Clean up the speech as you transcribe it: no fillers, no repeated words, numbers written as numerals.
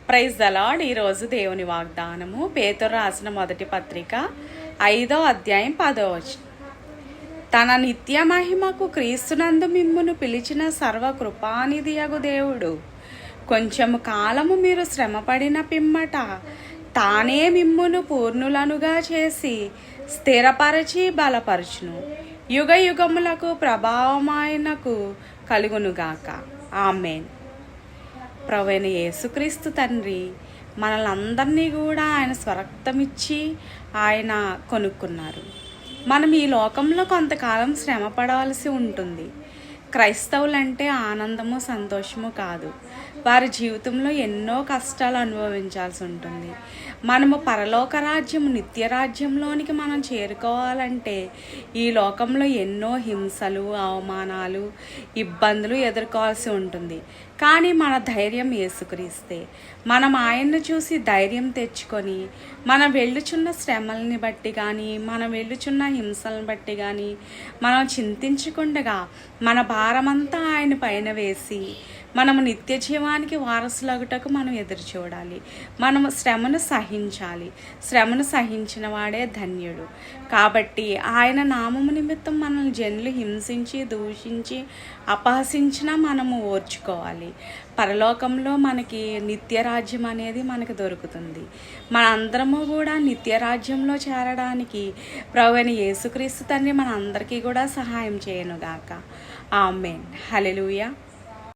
Praise the lord. ఈరోజు దేవుని వాగ్దానము పేతురు రాసిన మొదటి పత్రిక 5వ అధ్యాయం 10వ వచనం. తన నిత్య మహిమకు క్రీస్తునందు మిమ్మును పిలిచిన సర్వకృపానిధియగు దేవుడు కొంచెము కాలము మీరు శ్రమపడిన పిమ్మట తానే మిమ్మును పూర్ణులనుగా చేసి స్థిరపరచి బలపరచును. యుగ యుగములకు ప్రభావమాయనకు కలుగునుగాక. ఆమేన్. ప్రభువైన యేసుక్రీస్తు తండ్రి మనలందరినీ కూడా ఆయన స్వరక్తమిచ్చి ఆయన కొనుక్కున్నారు. మనం ఈ లోకంలో కొంతకాలం శ్రమ పడవలసి ఉంటుంది. క్రైస్తవులంటే ఆనందము సంతోషము కాదు, వారి జీవితంలో ఎన్నో కష్టాలు అనుభవించాల్సి ఉంటుంది. మనము పరలోక రాజ్యము నిత్య రాజ్యంలోనికి మనం చేరుకోవాలంటే ఈ లోకంలో ఎన్నో హింసలు, అవమానాలు, ఇబ్బందులు ఎదుర్కోవాల్సి ఉంటుంది. కానీ మన ధైర్యం యేసుక్రీస్తే. మనం ఆయన్ను చూసి ధైర్యం తెచ్చుకొని మనం వెళ్ళుచున్న శ్రమల్ని బట్టి కానీ, మనం వెళ్ళుచున్న హింసలను బట్టి కానీ మనం చింతించకుండా మన భారమంతా ఆయన పైన వేసి మనము నిత్య జీవానికి వారసులగుటకు మనం ఎదురు చూడాలి. మనము శ్రమను సహించాలి. శ్రమను సహించిన వాడే ధన్యుడు. కాబట్టి ఆయన నామము నిమిత్తం మనల్ని జనులు హింసించి, దూషించి, అపహసించినా మనము ఓర్చుకోవాలి. పరలోకంలో మనకి నిత్యరాజ్యం అనేది మనకు దొరుకుతుంది. మనందరము కూడా నిత్యరాజ్యంలో చేరడానికి ప్రభువైన యేసుక్రీస్తు తండ్రి మన అందరికీ కూడా సహాయం చేయనుగాక. ఆమేన్. హల్లెలూయా.